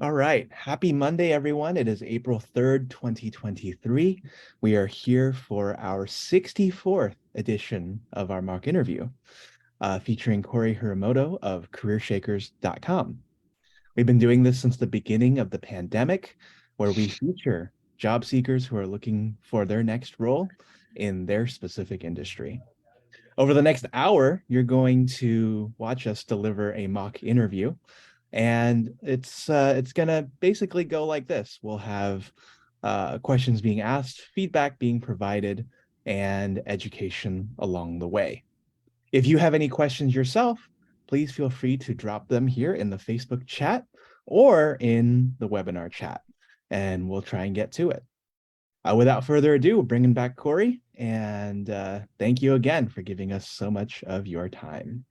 All right. Happy Monday, everyone. It is April 3rd, 2023. We are here for our 64th edition of our mock interview, featuring Cory Hiramoto of CareerShakers.com. We've been doing this since the beginning of the pandemic, where we feature job seekers who are looking for their next role in their specific industry. Over the next hour, you're going to watch us deliver a mock interview, and it's gonna basically go like this. We'll have questions being asked, feedback being provided, and education along the way. If you have any questions yourself, please feel free to drop them here in the Facebook chat or in the webinar chat, and we'll try and get to it. Without further ado, we're bringing back Cory, and thank you again for giving us so much of your time.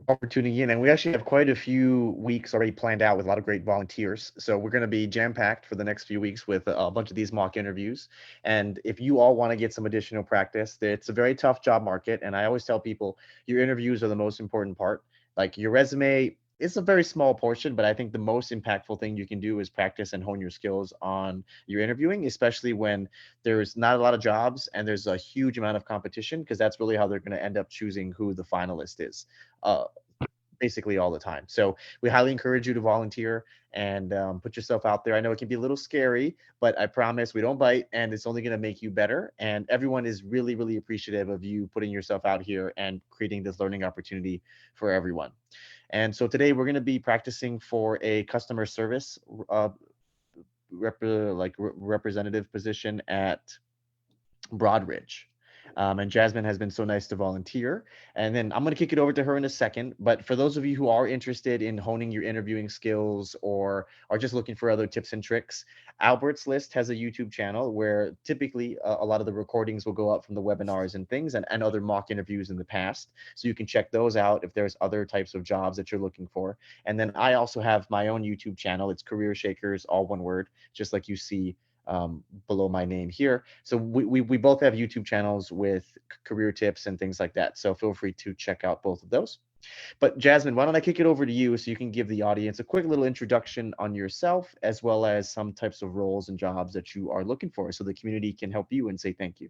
For tuning in, and we actually have quite a few weeks already planned out with a lot of great volunteers. So we're going to be jam-packed for the next few weeks with a bunch of these mock interviews. And if you all want to get some additional practice, it's a very tough job market. And I always tell people your interviews are the most important part. Like your resume is a very small portion, but I think the most impactful thing you can do is practice and hone your skills on your interviewing, especially when there's not a lot of jobs and there's a huge amount of competition, because that's really how they're going to end up choosing who the finalist is. Basically all the time. So we highly encourage you to volunteer and put yourself out there. I know it can be a little scary, but I promise we don't bite, and it's only going to make you better. And everyone is really, really appreciative of you putting yourself out here and creating this learning opportunity for everyone. And so today we're going to be practicing for a customer service representative position at Broadridge. And Jasmine has been so nice to volunteer. And then I'm going to kick it over to her in a second. But for those of you who are interested in honing your interviewing skills or are just looking for other tips and tricks, Albert's List has a YouTube channel where typically a lot of the recordings will go up from the webinars and things and other mock interviews in the past. So you can check those out if there's other types of jobs that you're looking for. And then I also have my own YouTube channel. It's Career Shakers, all one word, just like you see below my name here. So we both have YouTube channels with career tips and things like that. So feel free to check out both of those. But Jasmine, why don't I kick it over to you so you can give the audience a quick little introduction on yourself, as well as some types of roles and jobs that you are looking for so the community can help you and say thank you.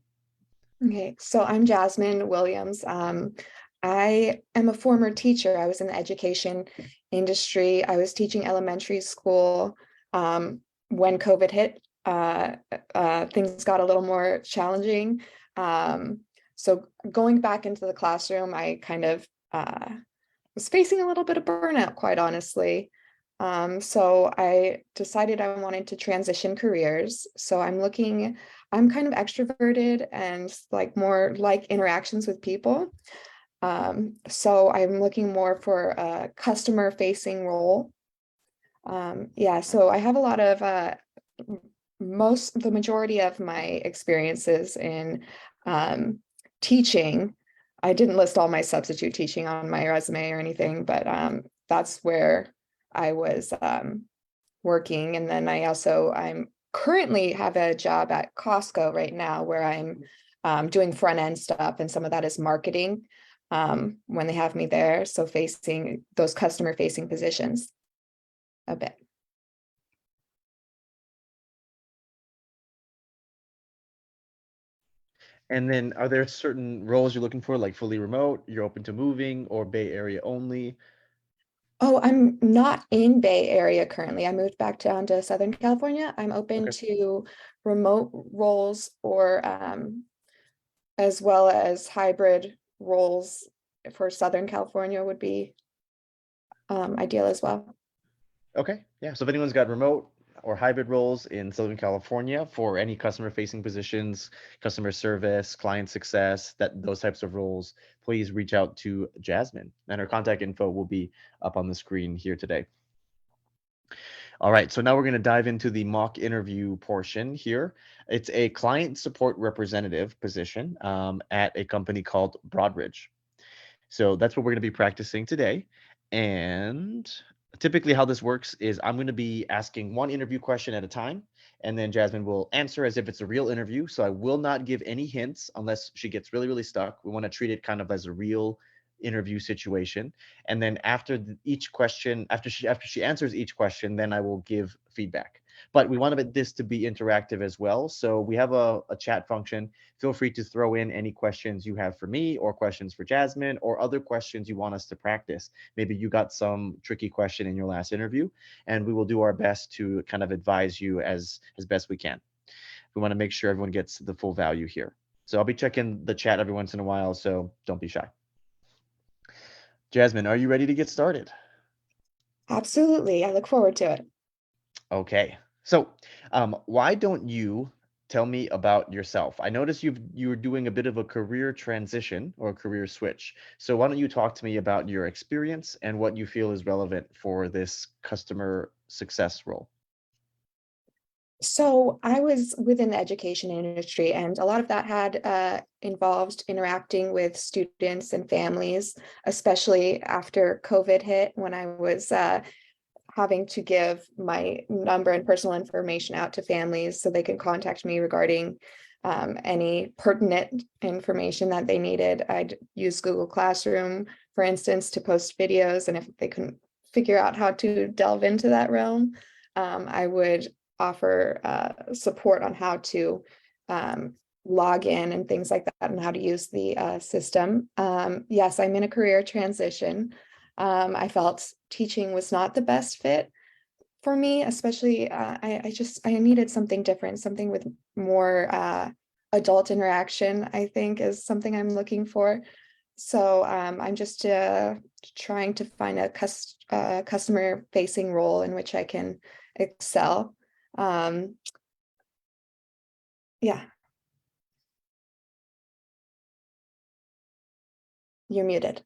Okay, so I'm Jasmine Williams. I am a former teacher. I was in the education industry. I was teaching elementary school when COVID hit. Things got a little more challenging. So going back into the classroom, I kind of was facing a little bit of burnout, quite honestly. So I decided I wanted to transition careers. So I'm kind of extroverted and like more like interactions with people. So I'm looking more for a customer facing role. Yeah, so I have a lot of the majority of my experiences in teaching. I didn't list all my substitute teaching on my resume or anything, but that's where I was working. And then I'm currently have a job at Costco right now where I'm doing front end stuff, and some of that is marketing when they have me there. So facing those customer facing positions a bit. And then are there certain roles you're looking for, like fully remote, you're open to moving, or Bay Area only? Oh, I'm not in Bay Area currently. I moved back down to Southern California. I'm open Okay. to remote roles or as well as hybrid roles for Southern California would be ideal as well. Okay. Yeah. So if anyone's got remote or hybrid roles in Southern California for any customer facing positions, customer service, client success, that those types of roles, please reach out to Jasmine. And her contact info will be up on the screen here today. All right, so now we're going to dive into the mock interview portion here. It's a client support representative position at a company called Broadridge. So that's what we're going to be practicing today. And typically, how this works is I'm going to be asking one interview question at a time, and then Jasmine will answer as if it's a real interview. So I will not give any hints unless she gets really, really stuck. We want to treat it kind of as a real interview situation. And then after each question, after she answers each question, then I will give feedback. But we wanted this to be interactive as well. So we have a chat function. Feel free to throw in any questions you have for me, or questions for Jasmine, or other questions you want us to practice. Maybe you got some tricky question in your last interview, and we will do our best to kind of advise you as best we can. We want to make sure everyone gets the full value here. So I'll be checking the chat every once in a while, so don't be shy. Jasmine, are you ready to get started? Absolutely. I look forward to it. Okay. So, why don't you tell me about yourself? I noticed you're doing a bit of a career transition or a career switch. So why don't you talk to me about your experience and what you feel is relevant for this customer success role? So I was within the education industry, and a lot of that had involved interacting with students and families, especially after COVID hit, when I was having to give my number and personal information out to families so they can contact me regarding any pertinent information that they needed. I'd use Google Classroom, for instance, to post videos, and if they couldn't figure out how to delve into that realm, I would offer support on how to log in and things like that, and how to use the system. Yes, I'm in a career transition. I felt teaching was not the best fit for me, especially I needed something different, something with more adult interaction, I think is something I'm looking for. So I'm just trying to find a customer facing role in which I can excel. Um, yeah, you're muted.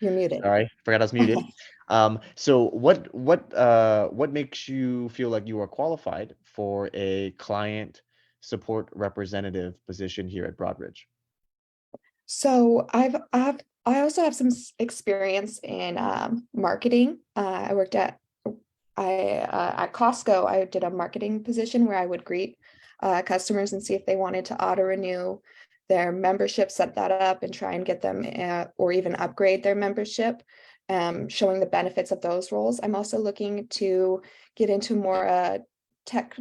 You're muted. Sorry, forgot I was muted. So what makes you feel like you are qualified for a client support representative position here at Broadridge? So I also have some experience in marketing. I worked at Costco. I did a marketing position where I would greet customers and see if they wanted to auto renew their membership, set that up, and try and get them or even upgrade their membership. Showing the benefits of those roles. I'm also looking to get into more tech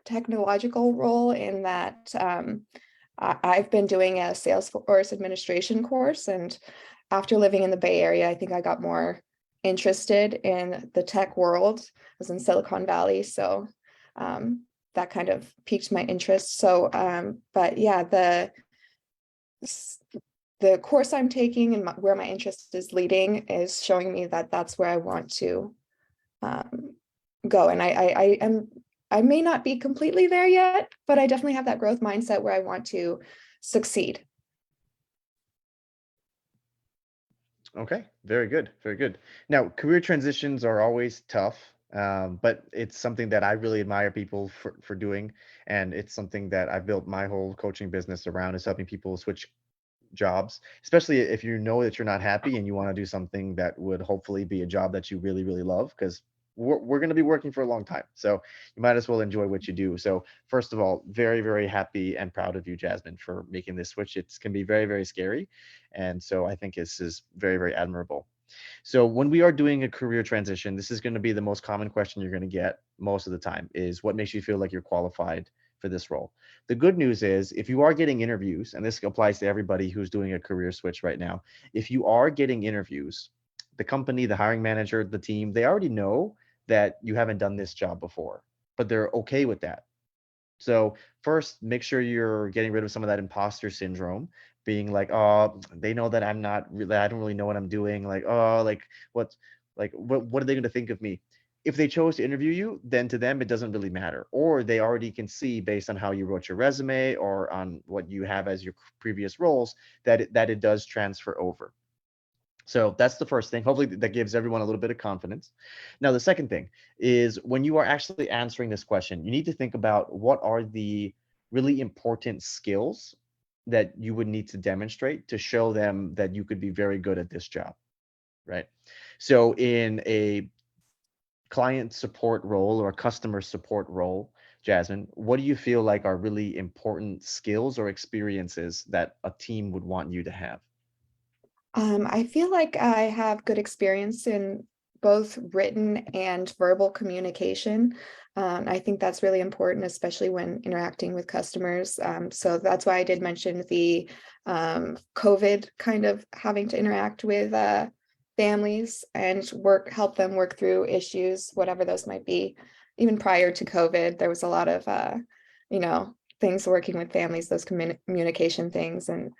technological role in that. I've been doing a Salesforce administration course, and after living in the Bay Area, I think I got more interested in the tech world. I was in Silicon Valley, so that kind of piqued my interest. So, but yeah, the course I'm taking and where my interest is leading is showing me that that's where I want to um, go. And I may not be completely there yet, but I definitely have that growth mindset where I want to succeed. Okay, very good, very good. Now, career transitions are always tough, but it's something that I really admire people for doing, and it's something that I've built my whole coaching business around, is helping people switch jobs, especially if you know that you're not happy and you want to do something that would hopefully be a job that you really, really love, because we're going to be working for a long time. So you might as well enjoy what you do. So first of all, very, very happy and proud of you, Jasmine, for making this switch. It can be very, very scary. And so I think this is very, very admirable. So when we are doing a career transition, this is going to be the most common question you're going to get most of the time, is what makes you feel like you're qualified for this role. The good news is, if you are getting interviews, and this applies to everybody who's doing a career switch right now, if you are getting interviews, the company, the hiring manager, the team, they already know that you haven't done this job before, but they're okay with that. So first, make sure you're getting rid of some of that imposter syndrome, being like, oh, they know that I'm not really, I don't really know what I'm doing. Like, oh, what are they going to think of me? If they chose to interview you, then to them, it doesn't really matter. Or they already can see, based on how you wrote your resume or on what you have as your previous roles, that it does transfer over. So that's the first thing. Hopefully that gives everyone a little bit of confidence. Now, the second thing is, when you are actually answering this question, you need to think about what are the really important skills that you would need to demonstrate to show them that you could be very good at this job, right? So in a client support role or a customer support role, Jasmine, what do you feel like are really important skills or experiences that a team would want you to have? I feel like I have good experience in both written and verbal communication. I think that's really important, especially when interacting with customers. So that's why I did mention the COVID kind of having to interact with families and help them work through issues, whatever those might be. Even prior to COVID, there was a lot of, things working with families, those communication things. And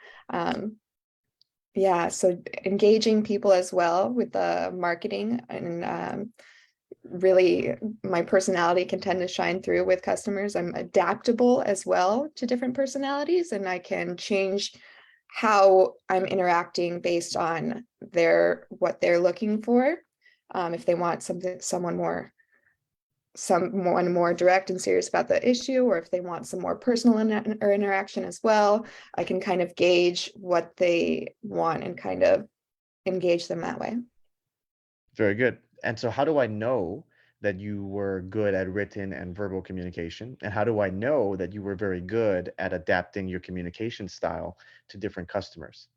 yeah, so engaging people as well with the marketing and really my personality can tend to shine through with customers. I'm adaptable as well to different personalities, and I can change how I'm interacting based on what they're looking for. If they want someone more direct and serious about the issue, or if they want some more personal or interaction as well, I can kind of gauge what they want and kind of engage them that way. Very good. And so how do I know that you were good at written and verbal communication? And how do I know that you were very good at adapting your communication style to different customers?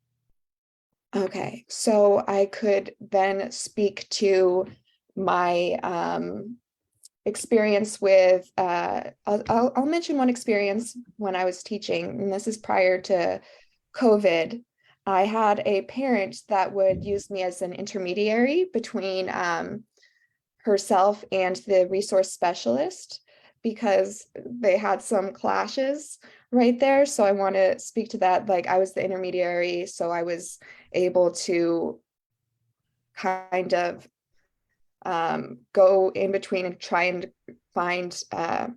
Okay, so I could then speak to my experience with I'll mention one experience when I was teaching, and this is prior to COVID. I had a parent that would use me as an intermediary between herself and the resource specialist because they had some clashes right there. So I want to speak to that. Like, I was the intermediary, so I was able to kind of go in between and try and find uh,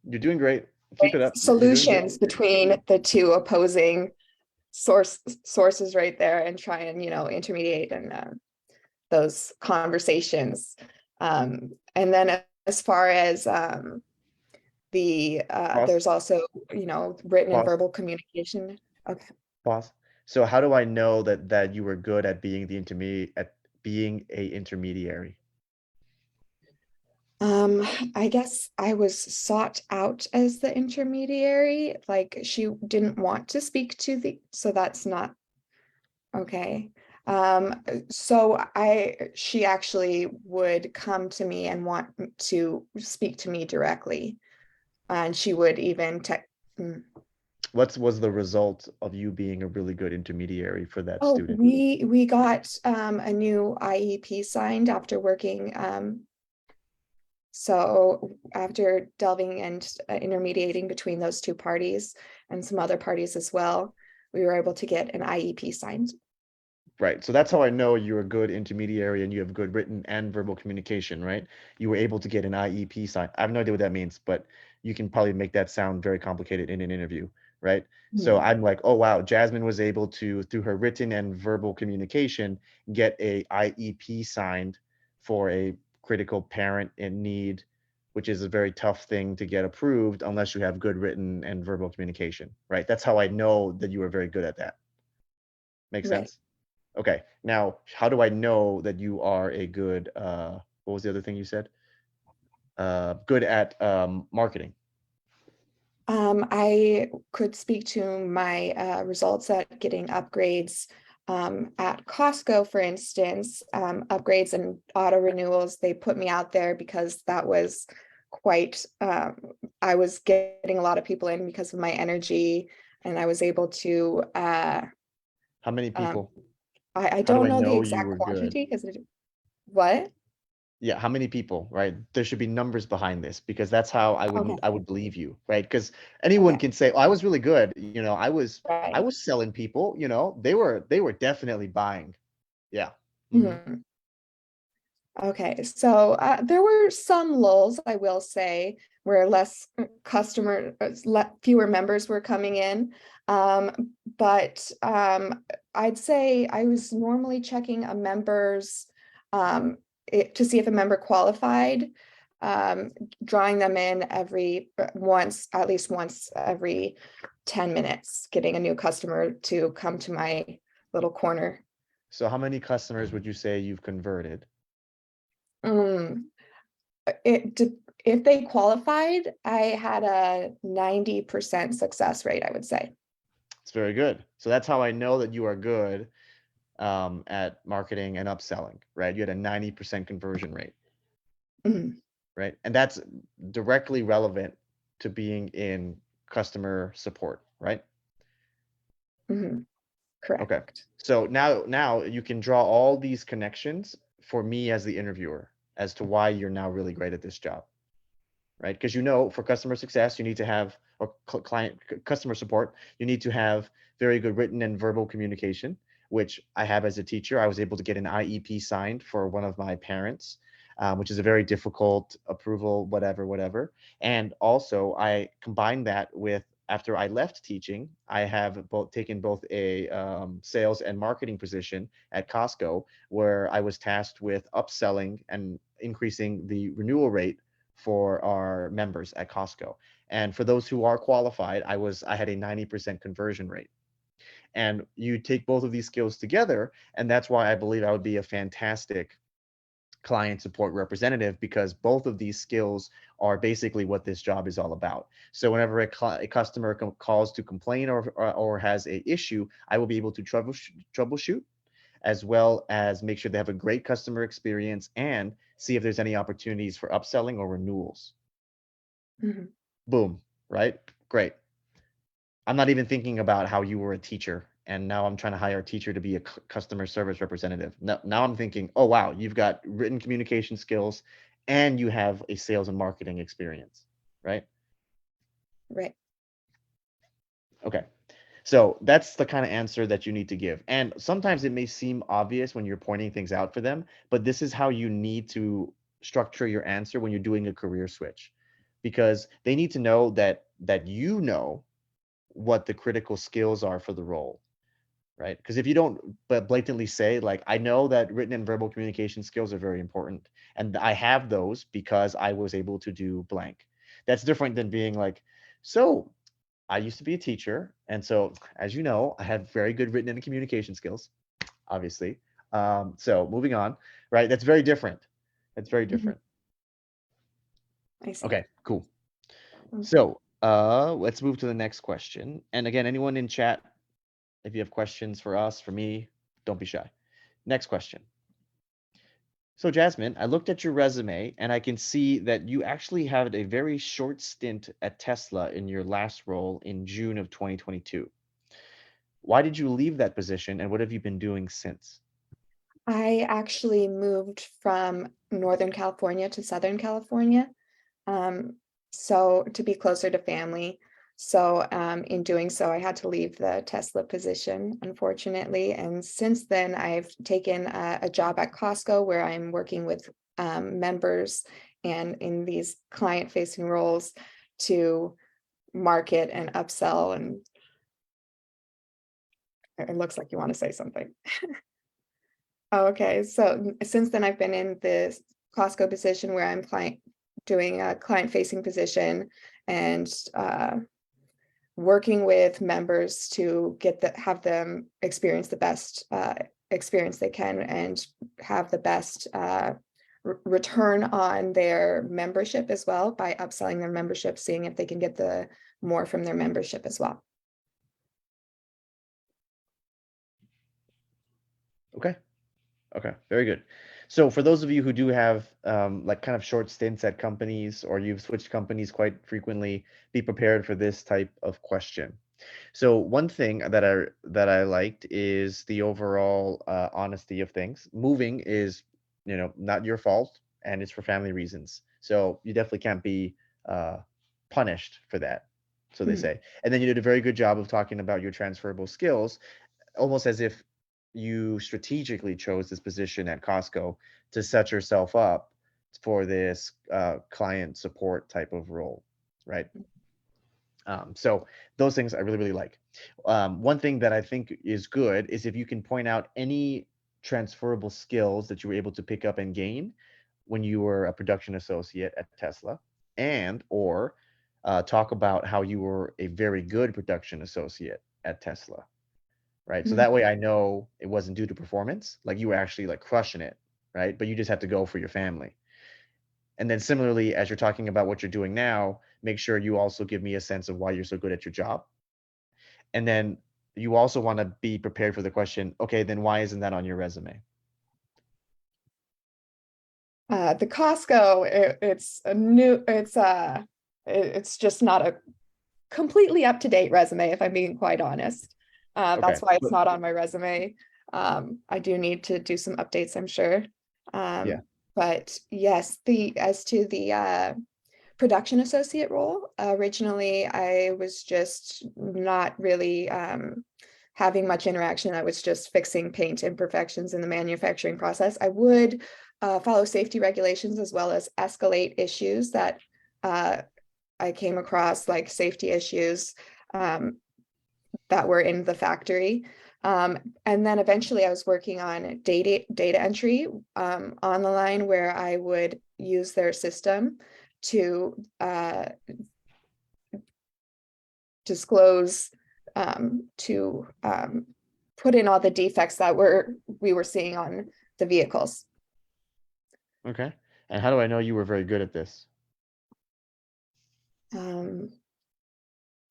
You're doing great. Keep it up. You're doing good. solutions between the two opposing sources right there, and try and intermediate and those conversations. And then as far as Pause. there's also written and Pause. verbal communication. Okay. Pause. So how do I know that you were good at being being a intermediary? I guess I was sought out as the intermediary. Like, she didn't want to speak to so that's not okay. So she actually would come to me and want to speak to me directly. And she would even What was the result of you being a really good intermediary for that oh, student? we got a new IEP signed after working. So after delving and intermediating between those two parties and some other parties as well, we were able to get an IEP signed. Right. So that's how I know you're a good intermediary and you have good written and verbal communication, right? You were able to get an IEP signed. I have no idea what that means, but you can probably make that sound very complicated in an interview, right? So Mhm. I'm like, oh wow, Jasmine was able to, through her written and verbal communication, get a IEP signed for a critical parent in need, which is a very tough thing to get approved unless you have good written and verbal communication, right? That's how I know that you were very good at that. Make Right. sense? Okay. Now, how do I know that you are a good, what was the other thing you said? Good at marketing. I could speak to my results at getting upgrades at Costco, for instance, upgrades and auto renewals. They put me out there because that was quite, I was getting a lot of people in because of my energy, and I was able to, How many um, people? I How do don't I know the know you exact were good? quantity because what? Yeah, how many people, right? There should be numbers behind this because that's how Okay, I would believe you, right? Because anyone okay, can say, "Oh, I was really good." I right. was selling people, they were definitely buying. Yeah. Hmm. Mhm. Okay, so there were some lulls, I will say, where fewer members were coming in. But I'd say I was normally checking a member's to see if a member qualified, um, drawing them in at least once every 10 minutes, getting a new customer to come to my little corner. So how many customers would you say you've converted? Mm, it de if they qualified, I had a 90% success rate, I would say. It's very good. So that's how I know that you are good at marketing and upselling, right? You had a 90% conversion rate, Mhm, right? And that's directly relevant to being in customer support, right? mhm, Okay. correct. So now you can draw all these connections for me as the interviewer as to why you're now really great at this job, right? Because for customer success, you need to have, or customer support, you need to have very good written and verbal communication, which I have as a teacher. I was able to get an IEP signed for one of my parents, which is a very difficult approval, whatever. And also, I combined that with, after I left teaching, I have taken both a sales and marketing position at Costco, where I was tasked with upselling and increasing the renewal rate for our members at Costco. And for those who are qualified, I had a 90% conversion rate. And you take both of these skills together, and that's why I believe I would be a fantastic client support representative, because both of these skills are basically what this job is all about. So whenever a customer calls to complain or has a issue, I will be able to troubleshoot, as well as make sure they have a great customer experience and see if there's any opportunities for upselling or renewals. Mhm, Boom, right? Great. I'm not even thinking about how you were a teacher and now I'm trying to hire a teacher to be a customer service representative. Now I'm thinking, oh, wow, you've got written communication skills and you have a sales and marketing experience, right? right. Okay. So that's the kind of answer that you need to give. And sometimes it may seem obvious when you're pointing things out for them, but this is how you need to structure your answer when you're doing a career switch, because they need to know that you know what the critical skills are for the role, right? Because if you don't but blatantly say, like, I know that written and verbal communication skills are very important, and I have those because I was able to do blank. That's different than being like, so I used to be a teacher, and so as you know, I have very good written and communication skills, obviously. So moving on, right? That's very different. That's very Mhm, different. I see. Okay, cool. Mm. So let's move to the next question. And again, anyone in chat, if you have questions for us, for me, don't be shy. Next question. So, Jasmine, I looked at your resume and I can see that you actually had a very short stint at Tesla in your last role in June of 2022. Why did you leave that position and what have you been doing since? I actually moved from Northern California to Southern California, um, so to be closer to family. So, in doing so, I had to leave the Tesla position, unfortunately. And since then, I've taken a job at Costco where I'm working with members and in these client-facing roles to market and upsell. And it looks like you want to say something. Oh, okay. So since then, I've been in this Costco position where I'm doing a client-facing position and working with members to have them experience the best experience they can and have the best return on their membership as well by upselling their membership, seeing if they can get the more from their membership as well. Okay. Okay, very good. So for those of you who do have like kind of short stints at companies or you've switched companies quite frequently, be prepared for this type of question. So one thing that I liked is the overall honesty of things. Moving is, not your fault, and it's for family reasons. So you definitely can't be uh, punished for that, so they Mhm. say. And then you did a very good job of talking about your transferable skills, almost as if you strategically chose this position at Costco to set yourself up for this client support type of role, right? So those things I really, really like. One thing that I think is good is if you can point out any transferable skills that you were able to pick up and gain when you were a production associate at Tesla, and or talk about how you were a very good production associate at Tesla. right? So Mhm. that way I know it wasn't due to performance, like you were actually like crushing it, right? But you just had to go for your family. And then similarly, as you're talking about what you're doing now, make sure you also give me a sense of why you're so good at your job. And then you also want to be prepared for the question, okay, then why isn't that on your resume? The Costco, it's a new, it's just not a completely up to date resume, if I'm being quite honest. Okay. That's why it's not on my resume. I do need to do some updates, I'm sure. Yeah. But yes, as to the production associate role, originally I was just not really having much interaction. I was just fixing paint imperfections in the manufacturing process. I would follow safety regulations as well as escalate issues that I came across, like safety issues that were in the factory. And then eventually I was working on data entry on the line, where I would use their system to disclose, to put in all the defects that we were seeing on the vehicles. Okay. And how do I know you were very good at this? Um,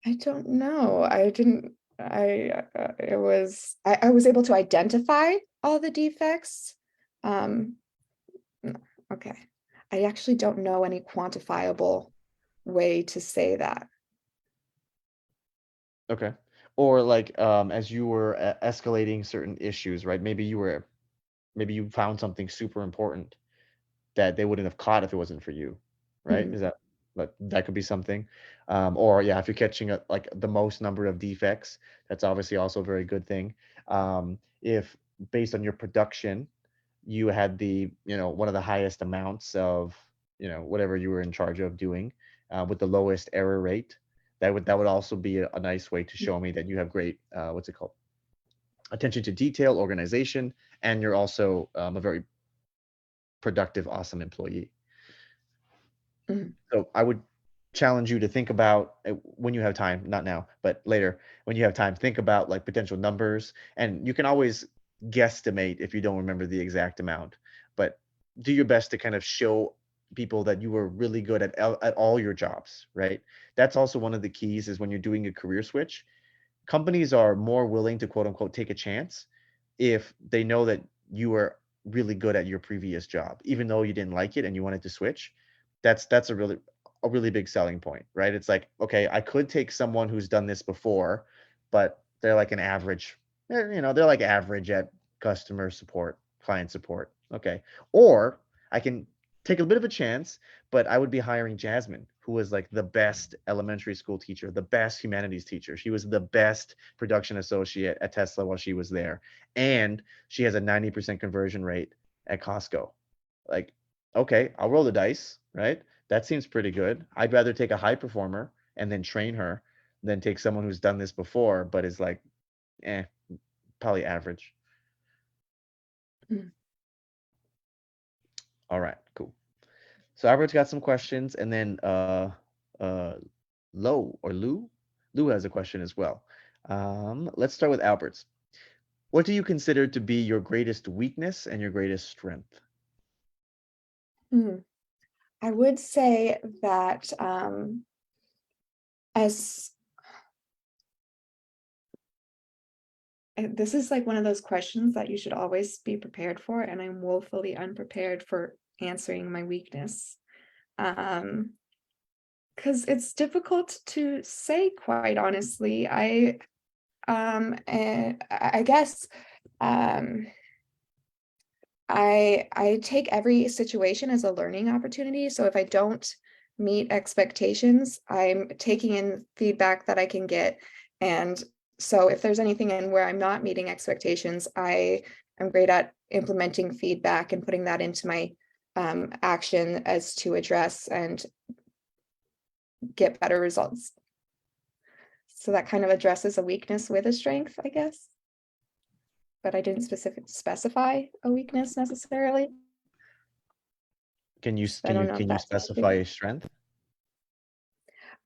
I don't know. I didn't. I was able to identify all the defects. Um, okay. I actually don't know any quantifiable way to say that. Okay. Or like as you were escalating certain issues, right? Maybe you found something super important that they wouldn't have caught if it wasn't for you, right? Mhm. Is that that could be something? Or yeah, if you're catching like the most number of defects, that's obviously also a very good thing. If based on your production, you had one of the highest amounts of, whatever you were in charge of doing, with the lowest error rate, that would also be a nice way to show me that you have great, what's it called? Attention to detail, organization, and you're also a very productive, awesome employee. Mhm. So I would challenge you to think about, when you have time, not now, but later, when you have time, think about like potential numbers. And you can always guesstimate if you don't remember the exact amount, but do your best to kind of show people that you were really good at all your jobs, right? That's also one of the keys, is when you're doing a career switch, companies are more willing to quote unquote take a chance if they know that you were really good at your previous job, even though you didn't like it and you wanted to switch. That's a really big selling point, right? It's like, okay, I could take someone who's done this before, but they're like an average, they're like average at customer support, client support. Okay. Or I can take a bit of a chance, but I would be hiring Jasmine, who was like the best elementary school teacher, the best humanities teacher. She was the best production associate at Tesla while she was there. And she has a 90% conversion rate at Costco. Like, okay, I'll roll the dice, right? That seems pretty good. I'd rather take a high performer and then train her than take someone who's done this before, but is like, eh, probably average. Mhm. All right, cool. So Albert's got some questions, and then uh Lo or Lou? Lou has a question as well. Let's start with Albert's. What do you consider to be your greatest weakness and your greatest strength? Mhm. I would say that as this is like one of those questions that you should always be prepared for, and I'm woefully unprepared for answering my weakness. Because it's difficult to say, quite honestly. I guess um I take every situation as a learning opportunity. So if I don't meet expectations, I'm taking in feedback that I can get. And so if there's anything in where I'm not meeting expectations, I am great at implementing feedback and putting that into my action as to address and get better results. So that kind of addresses a weakness with a strength, I guess. But I didn't specify a weakness necessarily. Can you I can don't you know if can you that's specify helping. a strength?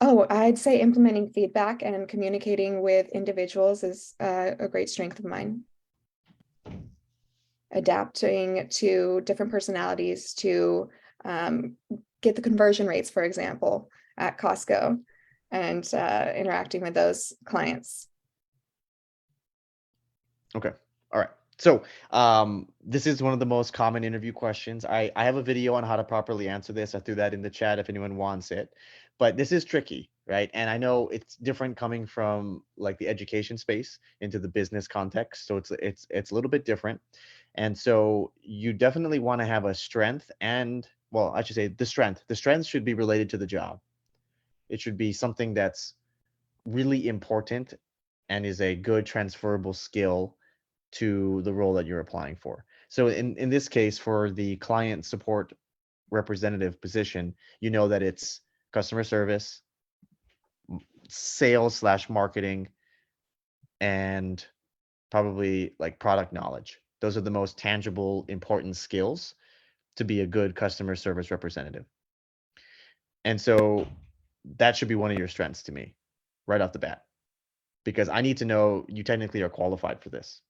Oh, I'd say implementing feedback and communicating with individuals is a great strength of mine. Adapting to different personalities to get the conversion rates, for example, at Costco, and interacting with those clients. Okay. All right. So this is one of the most common interview questions. I have a video on how to properly answer this. I threw that in the chat if anyone wants it. But this is tricky, right? And I know it's different coming from like the education space into the business context. So it's a little bit different. And so you definitely want to have a strength and, well, I should say the strength. The strength should be related to the job. It should be something that's really important and is a good transferable skill to the role that you're applying for. So in this case, for the client support representative position, you know that it's customer service, sales slash marketing, and probably like product knowledge. Those are the most tangible, important skills to be a good customer service representative. And so that should be one of your strengths to me right off the bat, because I need to know you technically are qualified for this.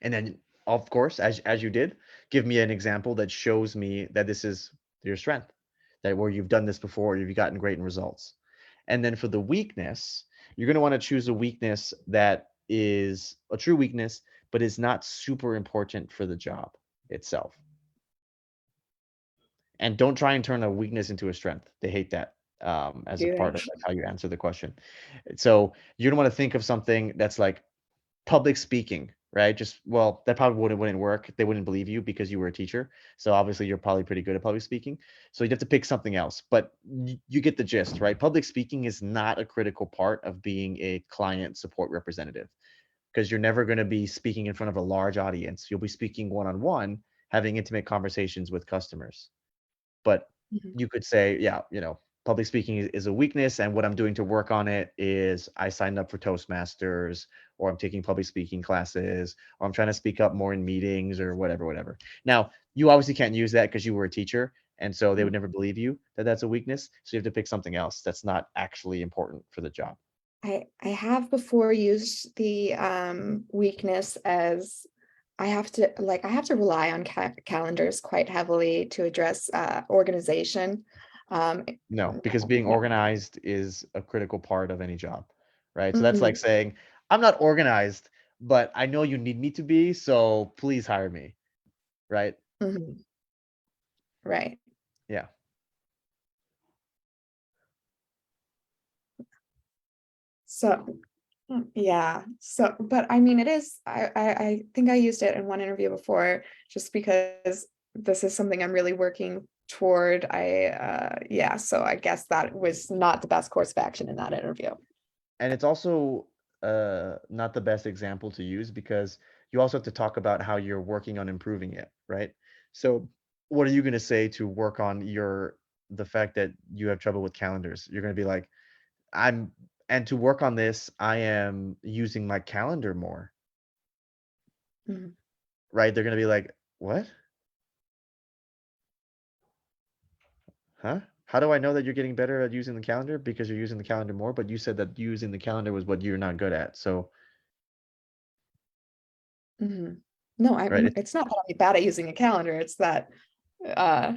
And then, of course, as you did, give me an example that shows me that this is your strength, that where you've done this before, you've gotten great results. And then for the weakness, you're going to want to choose a weakness that is a true weakness, but is not super important for the job itself. And don't try and turn a weakness into a strength. They hate that as a Do part they? of like how you answer the question. So you're going to want to think of something that's like public speaking, right? Just, well, that probably wouldn't work. They wouldn't believe you because you were a teacher. So obviously you're probably pretty good at public speaking. So you'd have to pick something else, but you get the gist, right? Public speaking is not a critical part of being a client support representative, because you're never going to be speaking in front of a large audience. You'll be speaking one-on-one, having intimate conversations with customers. But Mhm. you could say, yeah, public speaking is a weakness, and what I'm doing to work on it is I signed up for Toastmasters, or I'm taking public speaking classes, or I'm trying to speak up more in meetings, or whatever. Now, you obviously can't use that because you were a teacher, and so they would never believe you that that's a weakness. So you have to pick something else that's not actually important for the job. I have before used the weakness as I have to rely on calendars quite heavily to address organization. Um, No, because being organized is a critical part of any job, right? So that's like mhm, saying, I'm not organized, but I know you need me to be, so please hire me, right? mhm, right. Yeah. So yeah. So, but I mean, it is. I think I used it in one interview before, just because this is something I'm really working toward. Yeah. So I guess that was not the best course of action in that interview. And it's also not the best example to use because you also have to talk about how you're working on improving it, right? So what are you going to say to work on the fact that you have trouble with calendars? You're going to be like, and to work on this, I am using my calendar more, Mhm, right? They're going to be like, what? Huh? How do I know that you're getting better at using the calendar? Because you're using the calendar more, but you said that using the calendar was what you're not good at. So, mhm. No, right, it's not that I'm bad at using a calendar. It's that uh,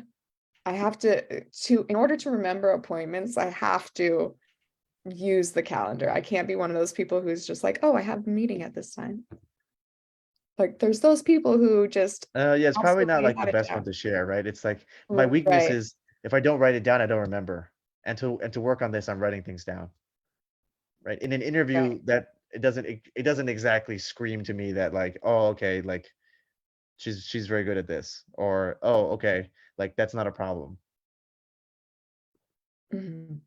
I have to in order to remember appointments, I have to use the calendar. I can't be one of those people who's just like, oh, I have a meeting at this time. Like, there's those people who just yeah, it's probably not absolutely like the have it best one down. to share, right? It's like my weakness Right. is if I don't write it down, I don't remember. And to work on this, I'm writing things down, right? In an interview, Right. that it doesn't exactly scream to me that like, oh, okay, like she's very good at this, or oh, okay, like that's not a problem. Mhm.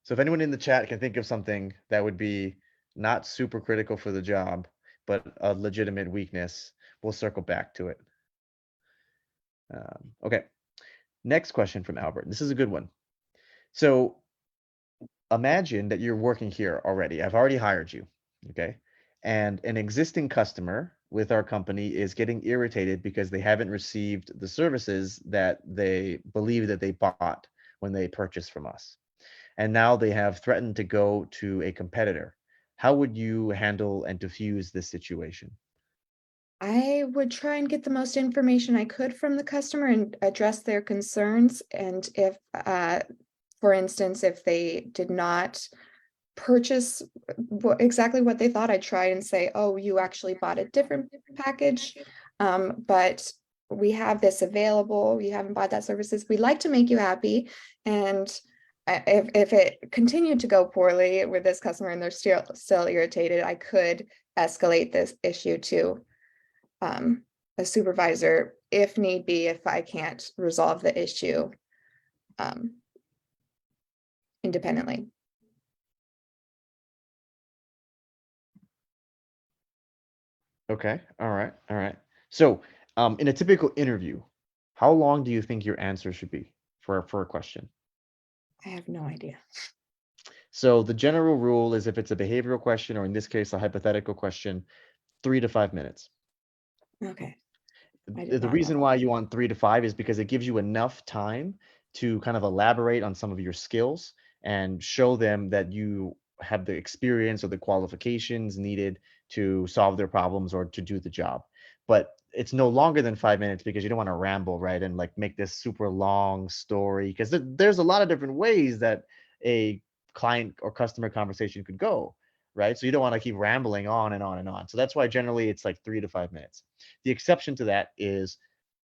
So if anyone in the chat can think of something that would be not super critical for the job, but a legitimate weakness, we'll circle back to it. Okay. Next question from Albert. This is a good one. So imagine that you're working here already. I've already hired you. Okay. And an existing customer with our company is getting irritated because they haven't received the services that they believe that they bought when they purchased from us. And now they have threatened to go to a competitor. How would you handle and diffuse this situation? I would try and get the most information I could from the customer and address their concerns. And if, for instance, if they did not purchase exactly what they thought, I'd try and say, oh, you actually bought a different package, but we have this available. You haven't bought that services. We'd like to make you happy. And if it continued to go poorly with this customer and they're still irritated, I could escalate this issue to a supervisor if need be, if I can't resolve the issue independently. Okay. All right. All right. So, in a typical interview, how long do you think your answer should be for a question? I have no idea. So the general rule is if it's a behavioral question, or in this case, a hypothetical question, 3 to 5 minutes. Okay, I did The not know reason why you want 3 to 5 is because it gives you enough time to kind of elaborate on some of your skills and show them that you have the experience or the qualifications needed to solve their problems or to do the job. But it's no longer than 5 minutes because you don't want to ramble, right? And like make this super long story because there's a lot of different ways that a client or customer conversation could go, right? So you don't want to keep rambling on and on and on. So that's why generally it's like 3 to 5 minutes. The exception to that is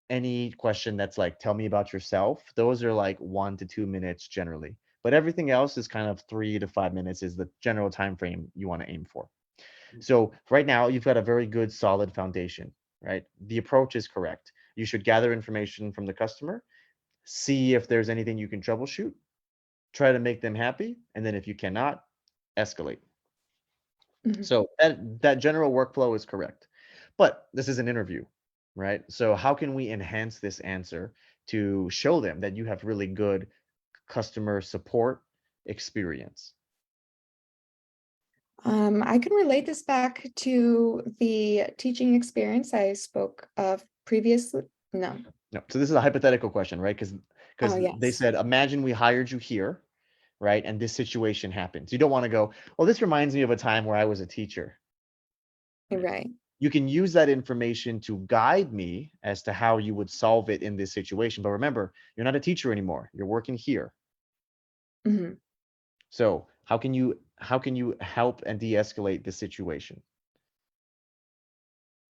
any question that's like, tell me about yourself. Those are like 1 to 2 minutes generally. But everything else is kind of 3 to 5 minutes is the general time frame you want to aim for. So right now you've got a very good solid foundation, right? The approach is correct. You should gather information from the customer, see if there's anything you can troubleshoot, try to make them happy, and then if you cannot, escalate. Mhm. So that general workflow is correct. But this is an interview, right? So how can we enhance this answer to show them that you have really good customer support experience? I can relate this back to the teaching experience I spoke of previously. No. No. So this is a hypothetical question, right? Because Oh, they yes. said, imagine we hired you here, right? And this situation happens. You don't want to go, well, this reminds me of a time where I was a teacher. You're right. You can use that information to guide me as to how you would solve it in this situation. But remember, you're not a teacher anymore. You're working here. Mhm. So how can you help and de-escalate the situation?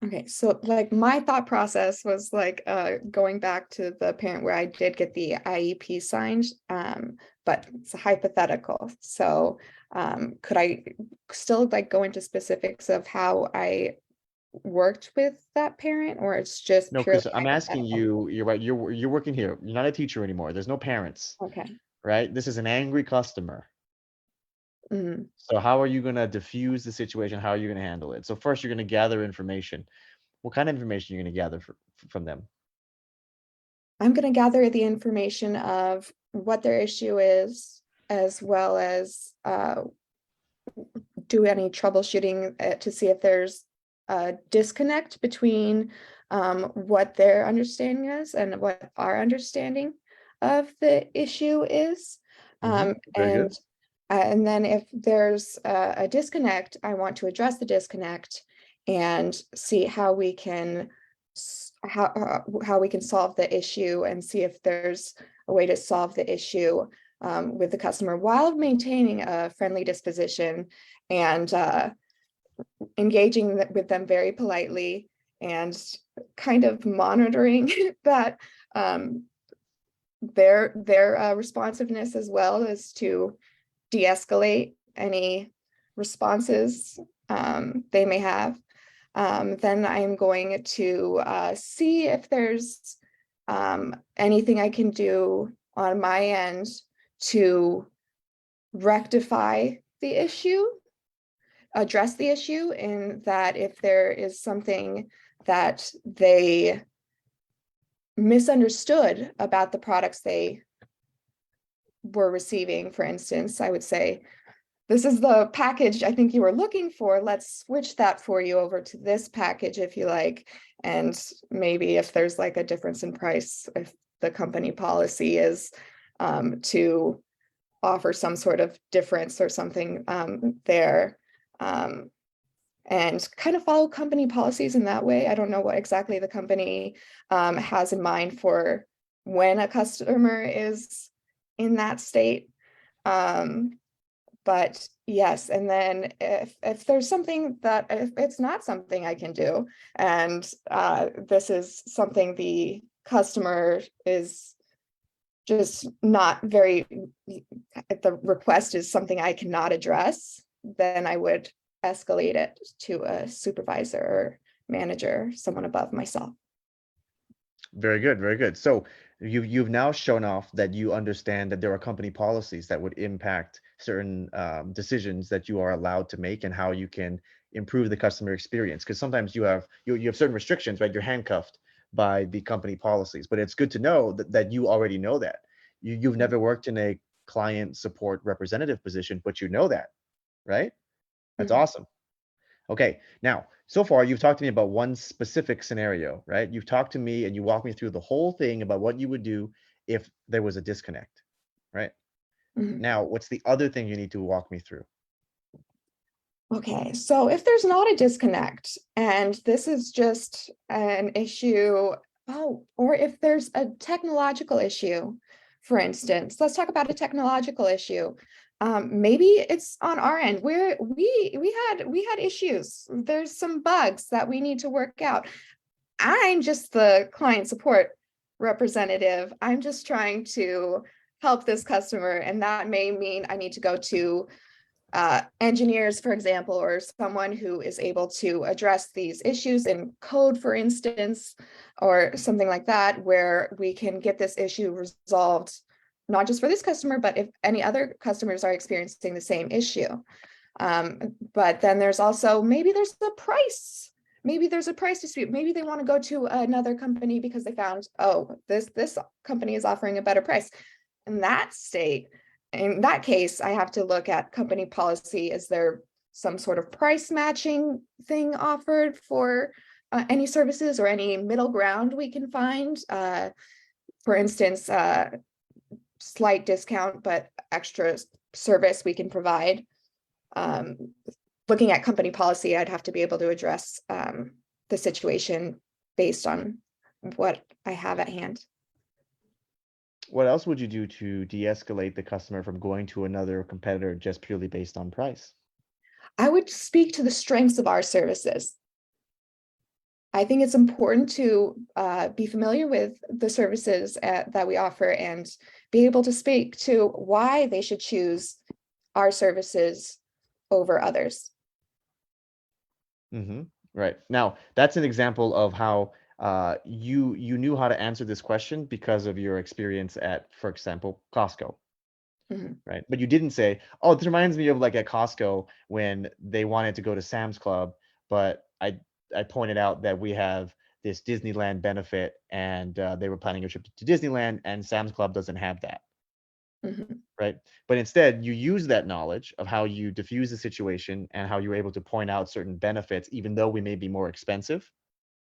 Okay, so like my thought process was like going back to the parent where I did get the IEP signed, but it's a hypothetical. So could I still like go into specifics of how I worked with that parent, or it's just No, purely because I'm asking hypothetical? you, you're right, you're working here. You're not a teacher anymore. There's no parents, Okay. right? This is an angry customer. Mhm. So how are you going to diffuse the situation? How are you going to handle it? So first, you're going to gather information. What kind of information are you going to gather from them? I'm going to gather the information of what their issue is, as well as do any troubleshooting to see if there's a disconnect between what their understanding is and what our understanding of the issue is. Very And good. and then if there's a disconnect, I want to address the disconnect and see how we can how we can solve the issue and see if there's a way to solve the issue with the customer while maintaining a friendly disposition and engaging with them very politely and kind of monitoring that their responsiveness as well as to de-escalate any responses they may have. Then I'm going to see if there's anything I can do on my end to rectify the issue, address the issue, in that if there is something that they misunderstood about the products they were receiving, for instance, I would say, this is the package I think you were looking for. Let's switch that for you over to this package if you like. And maybe if there's like a difference in price, if the company policy is to offer some sort of difference or something there. And kind of follow company policies in that way. I don't know what exactly the company has in mind for when a customer is in that state. But yes, and then if there's something that if it's not something I can do, and this is something the customer is just not very, the request is something I cannot address, then I would escalate it to a supervisor or manager, someone above myself. Very good, very good. So you've now shown off that you understand that there are company policies that would impact certain decisions that you are allowed to make and how you can improve the customer experience. Because sometimes you have certain restrictions, right? You're handcuffed by the company policies. But it's good to know that you already know that. You've never worked in a client support representative position, but you know that, right? That's Mhm. awesome. Okay, now, so far you've talked to me about one specific scenario, right? You've talked to me and you walked me through the whole thing about what you would do if there was a disconnect, right? Mhm. Now, what's the other thing you need to walk me through? Okay, so if there's not a disconnect and this is just an issue, oh, or if there's a technological issue, for instance, let's talk about a technological issue. Maybe it's on our end where we had issues. There's some bugs that we need to work out. I'm just the client support representative. I'm just trying to help this customer, and that may mean I need to go to engineers, for example, or someone who is able to address these issues in code, for instance, or something like that, where we can get this issue resolved, not just for this customer, but if any other customers are experiencing the same issue. But then there's also, maybe there's a price. Maybe there's a price dispute. Maybe they want to go to another company because they found, oh, this company is offering a better price. In that state, in that case, I have to look at company policy. Is there some sort of price matching thing offered for any services or any middle ground we can find? For instance, slight discount, but extra service we can provide. Looking at company policy, I'd have to be able to address the situation based on what I have at hand. What else would you do to de-escalate the customer from going to another competitor just purely based on price? I would speak to the strengths of our services. I think it's important to be familiar with the services that we offer and be able to speak to why they should choose our services over others. Mm-hmm. Right. Now, that's an example of how you knew how to answer this question because of your experience at, for example, Costco. Mhm. Right. But you didn't say, oh, this reminds me of like at Costco when they wanted to go to Sam's Club, but I pointed out that we have this Disneyland benefit and they were planning a trip to Disneyland and Sam's Club doesn't have that. Mhm. Right. But instead, you use that knowledge of how you diffuse the situation and how you're able to point out certain benefits, even though we may be more expensive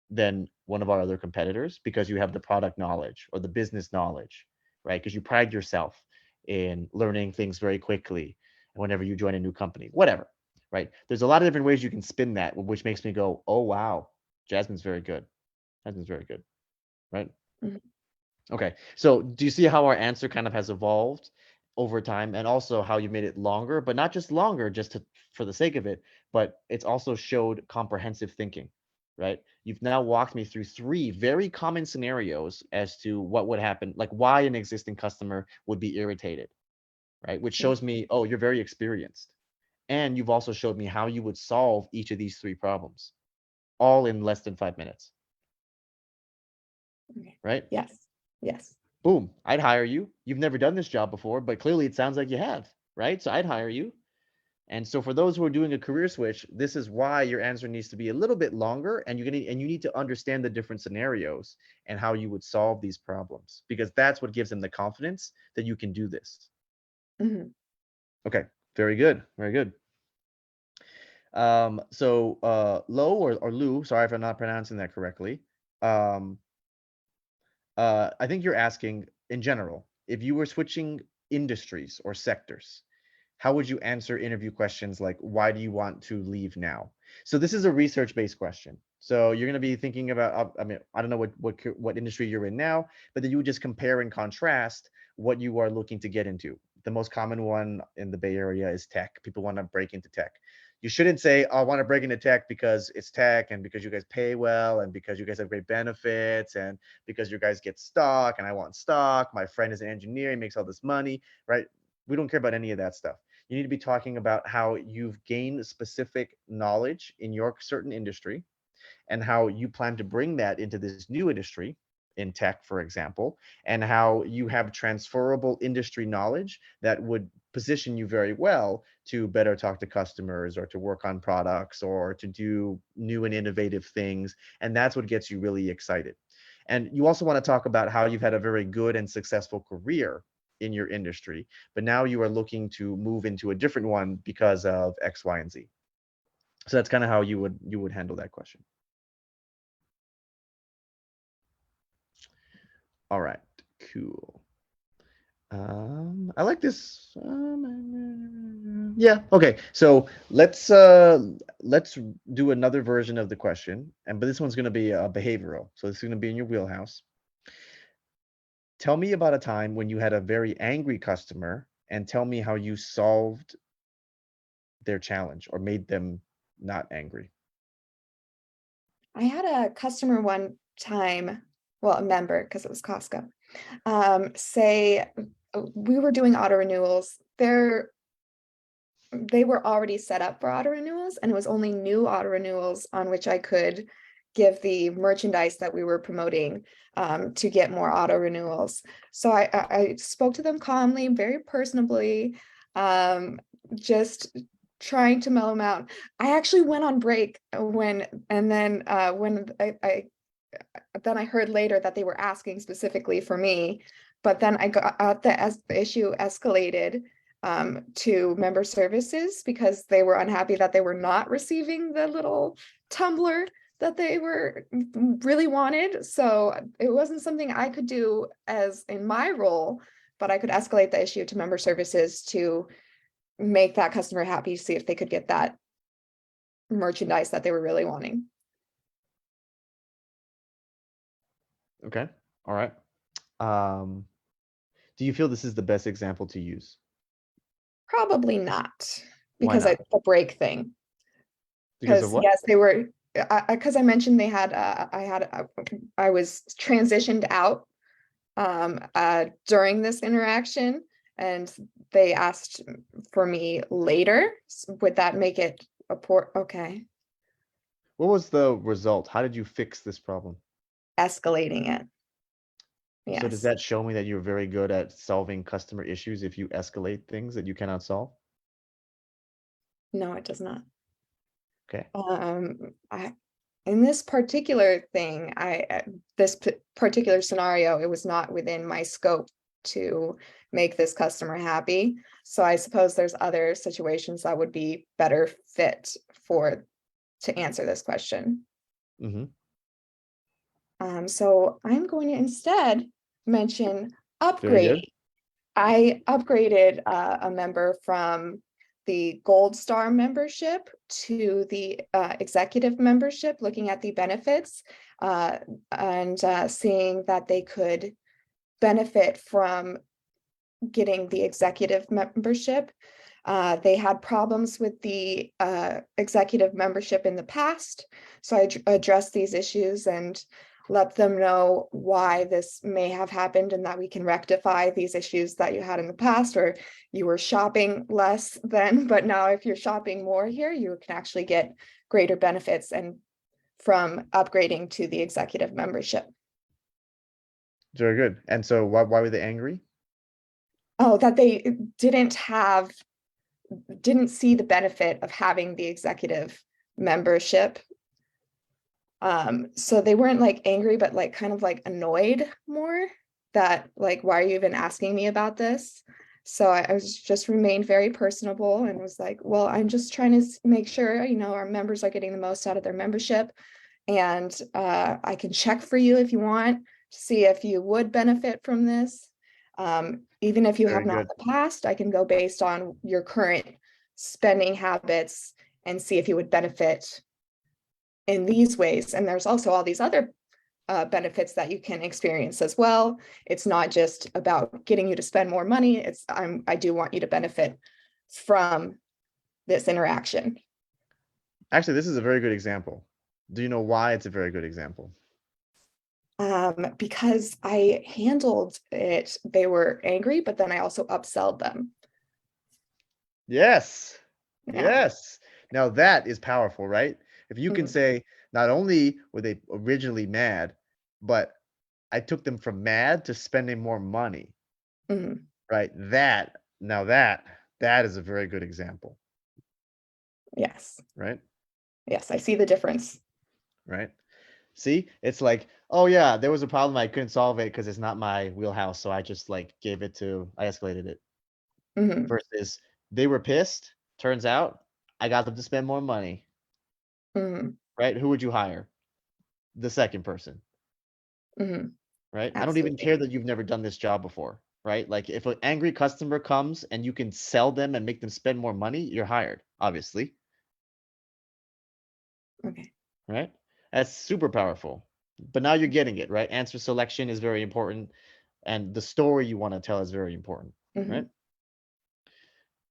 than one of our other competitors because you have the product knowledge or the business knowledge, right? Because you pride yourself in learning things very quickly whenever you join a new company, whatever, right? There's a lot of different ways you can spin that, which makes me go, oh, wow, Jasmine's very good. Jasmine's very good, right? Mhm. Okay. So do you see how our answer kind of has evolved over time and also how you made it longer, but not just longer just for the sake of it, but it's also showed comprehensive thinking, right? You've now walked me through three very common scenarios as to what would happen, like why an existing customer would be irritated, right? Which shows me, oh, you're very experienced. And you've also showed me how you would solve each of these three problems, all in less than 5 minutes, Okay. right? Yes. Yes. Boom, I'd hire you. You've never done this job before, but clearly it sounds like you have, right? So I'd hire you. And so for those who are doing a career switch, this is why your answer needs to be a little bit longer and you need to understand the different scenarios and how you would solve these problems because that's what gives them the confidence that you can do this. Mhm. Okay. Very good. Very good. Lo or Lou, sorry if I'm not pronouncing that correctly. Um, I think you're asking in general, if you were switching industries or sectors, how would you answer interview questions like, why do you want to leave now? So this is a research-based question. So you're going to be thinking about, I mean, I don't know what industry you're in now, but then you would just compare and contrast what you are looking to get into. The most common one in the Bay Area is tech. People want to break into tech. You shouldn't say, oh, I want to break into tech because it's tech and because you guys pay well and because you guys have great benefits and because you guys get stock and I want stock. My friend is an engineer, he makes all this money, right? We don't care about any of that stuff. You need to be talking about how you've gained specific knowledge in your certain industry and how you plan to bring that into this new industry in tech, for example, and how you have transferable industry knowledge that would position you very well to better talk to customers or to work on products or to do new and innovative things. And that's what gets you really excited. And you also want to talk about how you've had a very good and successful career in your industry, but now you are looking to move into a different one because of X, Y, and Z. So that's kind of how you would handle that question. All right, cool. I like this. Yeah, okay. So let's do another version of the question, but this one's going to be behavioral. So this is going to be in your wheelhouse. Tell me about a time when you had a very angry customer and tell me how you solved their challenge or made them not angry. I had a customer one time, well, a member, because it was Costco, say we were doing auto renewals. They were already set up for auto renewals, and it was only new auto renewals on which I could give the merchandise that we were promoting to get more auto renewals. So I spoke to them calmly, very personably, just trying to mellow them out. I actually went on break when I heard later that they were asking specifically for me, but then I got the issue escalated to member services because they were unhappy that they were not receiving the little tumbler that they were really wanted. So it wasn't something I could do as in my role, but I could escalate the issue to member services to make that customer happy, see if they could get that merchandise that they were really wanting. Okay. All right. Do you feel this is the best example to use? Probably not, Why because not? it's a break thing. Because of Because what? yes, they were, because I mentioned they had, I was transitioned out during this interaction, and they asked for me later. Would that make it a poor, okay, What was the result? How did you fix this problem? escalating it. So does Yes. that show me that you're very good at solving customer issues if you escalate things that you cannot solve? No, it does not. Okay. In this particular thing, this particular scenario, it was not within my scope to make this customer happy. So I suppose there's other situations that would be better fit to answer this question. Mm-hmm. So I'm going to instead mention Very upgrading. good. I upgraded a member from the Gold Star membership to the executive membership, looking at the benefits and seeing that they could benefit from getting the executive membership. They had problems with the executive membership in the past, so I addressed these issues and let them know why this may have happened and that we can rectify these issues that you had in the past, or you were shopping less then, but now if you're shopping more here, you can actually get greater benefits and from upgrading to the executive membership. Very good. And so why were they angry? Oh, that they didn't see the benefit of having the executive membership. So they weren't like angry, but like kind of like annoyed more that like, why are you even asking me about this? So I was just remained very personable and was like, well, I'm just trying to make sure, our members are getting the most out of their membership. And I can check for you if you want to see if you would benefit from this. Even if you Very have not good. in the past, I can go based on your current spending habits and see if you would benefit in these ways. And there's also all these other benefits that you can experience as well. It's not just about getting you to spend more money. I do want you to benefit from this interaction. Actually, this is a very good example. Do you know why it's a very good example? Because I handled it. They were angry, but then I also upselled them. Yes. Yeah. Yes. Now that is powerful, right? If you can Mhm. say, not only were they originally mad, but I took them from mad to spending more money, Mhm. right? That is a very good example, Yes. right? Yes, I see the difference. Right? See, it's like, oh yeah, there was a problem, I couldn't solve it because it's not my wheelhouse, so I just like I escalated it. Mhm. Versus they were pissed. Turns out I got them to spend more money, Mhm. right? Who would you hire? The second person, Mhm. right? I don't even care Absolutely. that you've never done this job before, right? Like if an angry customer comes and you can sell them and make them spend more money, you're hired, obviously, Okay. right? That's super powerful. But now you're getting it, right? Answer selection is very important, and the story you want to tell is very important, right? Mhm.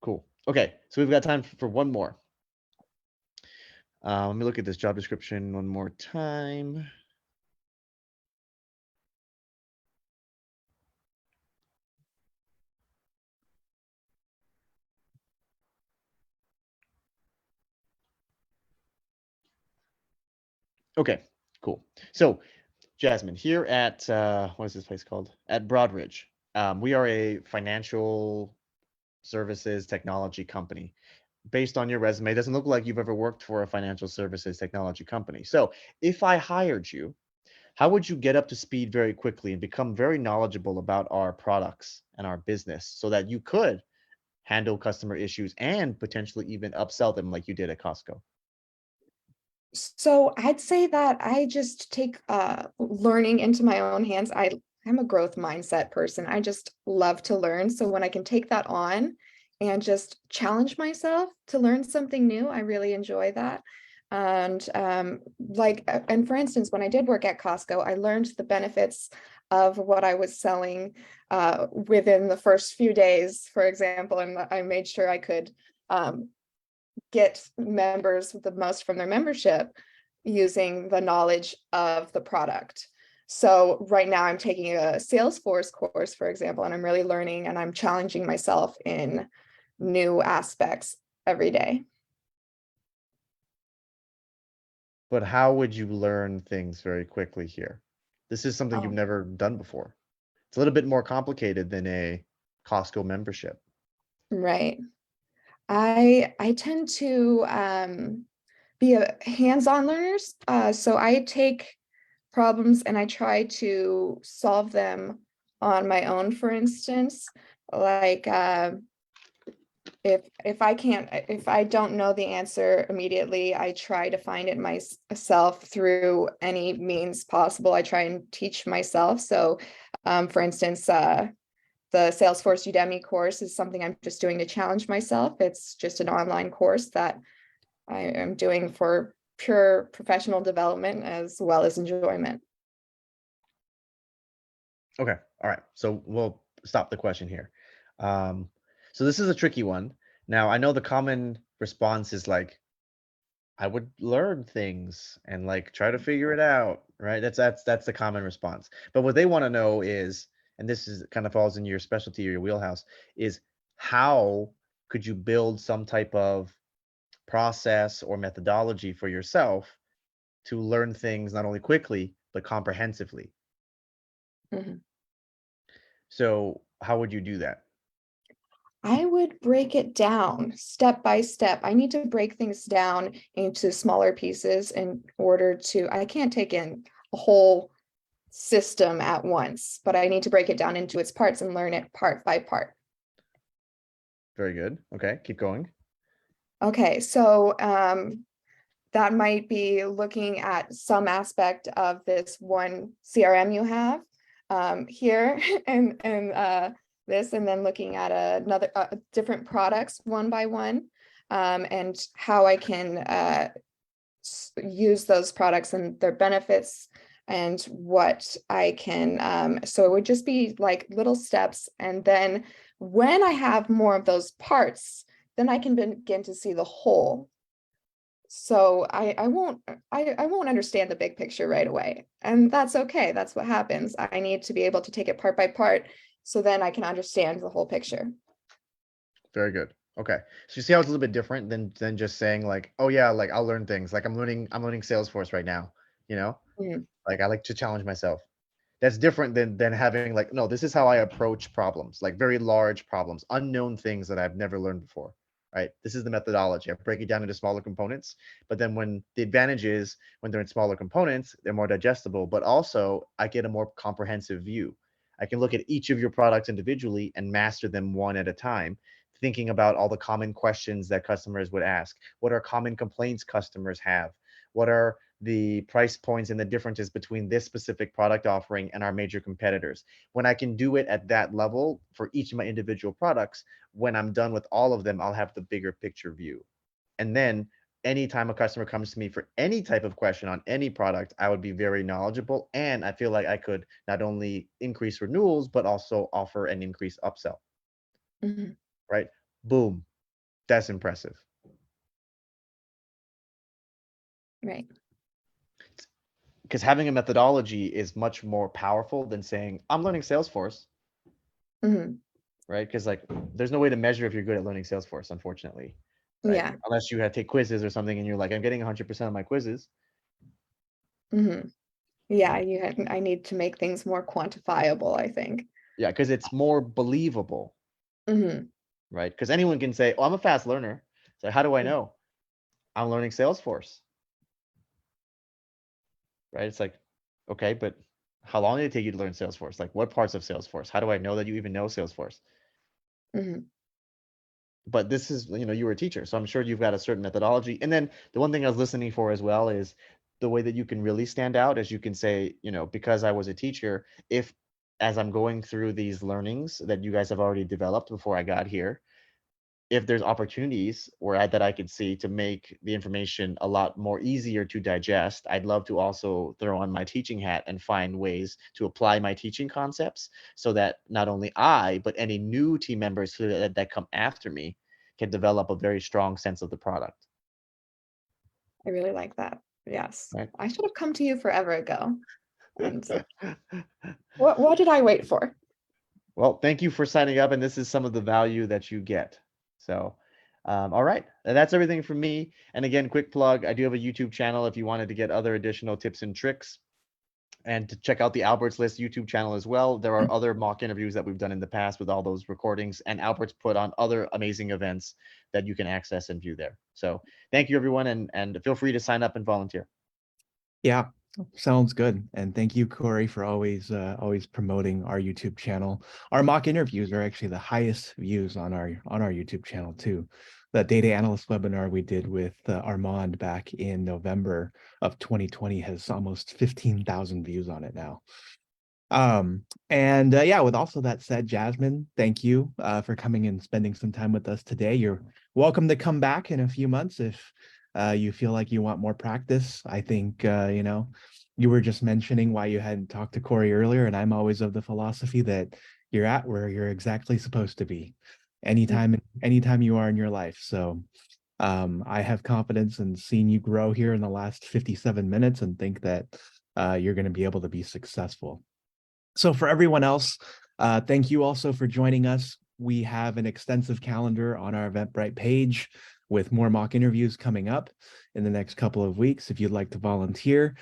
Cool. Okay, so we've got time for one more. Let me look at this job description one more time. Okay, cool. So, Jasmine, here at what is this place called? At Broadridge, we are a financial services technology company. Based on your resume, it doesn't look like you've ever worked for a financial services technology company. So, if I hired you, how would you get up to speed very quickly and become very knowledgeable about our products and our business so that you could handle customer issues and potentially even upsell them like you did at Costco? So I'd say that I just take learning into my own hands. I'm a growth mindset person. I just love to learn. So when I can take that on and just challenge myself to learn something new, I really enjoy that. And and for instance, when I did work at Costco, I learned the benefits of what I was selling within the first few days, for example, and I made sure I could um, get members the most from their membership using the knowledge of the product. So right now I'm taking a Salesforce course, for example, and I'm really learning and I'm challenging myself in new aspects every day. But how would you learn things very quickly here? This is something you've Um, never done before. It's a little bit more complicated than a Costco membership. right. I tend to be a hands-on learner. So I take problems and I try to solve them on my own, for instance. Like if I don't know the answer immediately, I try to find it myself through any means possible. I try and teach myself. So for instance, the Salesforce Udemy course is something I'm just doing to challenge myself. It's just an online course that I am doing for pure professional development as well as enjoyment. Okay. All right. So we'll stop the question here. Um, so this is a tricky one. Now, I know the common response is like, I would learn things and like try to figure it out, right? That's the common response. But what they want to know is, and this is kind of falls in your specialty or your wheelhouse, is how could you build some type of process or methodology for yourself to learn things not only quickly but comprehensively? Mhm. So, how would you do that? I would break it down step by step. I need to break things down into smaller pieces in order to, I can't take in a whole system at once, but I need to break it down into its parts and learn it part by part. Very good. Okay, keep going. Okay, so that might be looking at some aspect of this one CRM you have here and this, and then looking at another different products one by one, and how I can use those products and their benefits and what I can, so it would just be like little steps. And then when I have more of those parts, then I can begin to see the whole. So I won't understand the big picture right away. And that's okay. That's what happens. I need to be able to take it part by part so then I can understand the whole picture. Very good. Okay. So you see how it's a little bit different than just saying like, oh yeah, like I'll learn things. Like I'm learning Salesforce right now, you know? Mhm. Like I like to challenge myself. That's different than having like, no, this is how I approach problems, like very large problems, unknown things that I've never learned before. Right. This is the methodology. I break it down into smaller components. But then when the advantage is when they're in smaller components, they're more digestible, but also I get a more comprehensive view. I can look at each of your products individually and master them one at a time, thinking about all the common questions that customers would ask. What are common complaints customers have? What are the price points and the differences between this specific product offering and our major competitors? When I can do it at that level for each of my individual products, when I'm done with all of them, I'll have the bigger picture view. And then anytime a customer comes to me for any type of question on any product, I would be very knowledgeable. And I feel like I could not only increase renewals, but also offer an increased upsell, Mhm. right? Boom. That's impressive. Right. Because having a methodology is much more powerful than saying, I'm learning Salesforce, Mhm. right? Because like there's no way to measure if you're good at learning Salesforce, unfortunately, right? Yeah. Unless you had take quizzes or something and you're like, I'm getting 100% of my quizzes, Mhm. Yeah, right? I need to make things more quantifiable, I think. Yeah, because it's more believable, Mhm. right? Because anyone can say, oh, I'm a fast learner. So how do I know? I'm learning Salesforce, right? It's like, okay, but how long did it take you to learn Salesforce? Like what parts of Salesforce? How do I know that you even know Salesforce? Mhm. But this is, you were a teacher, so I'm sure you've got a certain methodology. And then the one thing I was listening for as well is the way that you can really stand out is you can say, because I was a teacher, if as I'm going through these learnings that you guys have already developed before I got here, if there's opportunities that I could see to make the information a lot more easier to digest, I'd love to also throw on my teaching hat and find ways to apply my teaching concepts so that not only I, but any new team members that come after me can develop a very strong sense of the product. I really like that. Yes. Right. I should have come to you forever ago. And what did I wait for? Well, thank you for signing up, and this is some of the value that you get. So, all right, and that's everything from me. And again, quick plug: I do have a YouTube channel if you wanted to get other additional tips and tricks, and to check out the Albert's List YouTube channel as well. There are other mock interviews that we've done in the past with all those recordings, and Albert's put on other amazing events that you can access and view there. So, thank you, everyone, and feel free to sign up and volunteer. Yeah, sounds good. And thank you, Cory, for always promoting our YouTube channel. Our mock interviews are actually the highest views on our YouTube channel too. The data analyst webinar we did with Armand back in November of 2020 has almost 15,000 views on it now. And yeah, with also that said, Jasmine, thank you for coming and spending some time with us today. You're welcome to come back in a few months if you feel like you want more practice. I think you were just mentioning why you hadn't talked to Cory earlier, and I'm always of the philosophy that you're at where you're exactly supposed to be anytime you are in your life. So I have confidence in seeing you grow here in the last 57 minutes and think that you're going to be able to be successful. So for everyone else, thank you also for joining us. We have an extensive calendar on our Eventbrite page with more mock interviews coming up in the next couple of weeks. If you'd like to volunteer,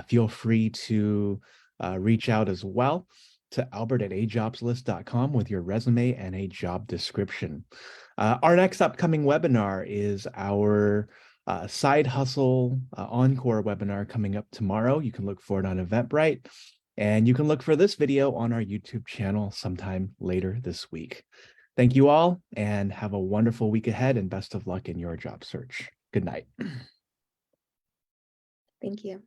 feel free to reach out as well to albert@ajobslist.com with your resume and a job description. Our next upcoming webinar is our side hustle encore webinar coming up tomorrow. You can look for it on Eventbrite. And you can look for this video on our YouTube channel sometime later this week. Thank you all, and have a wonderful week ahead, and best of luck in your job search. Good night. Thank you.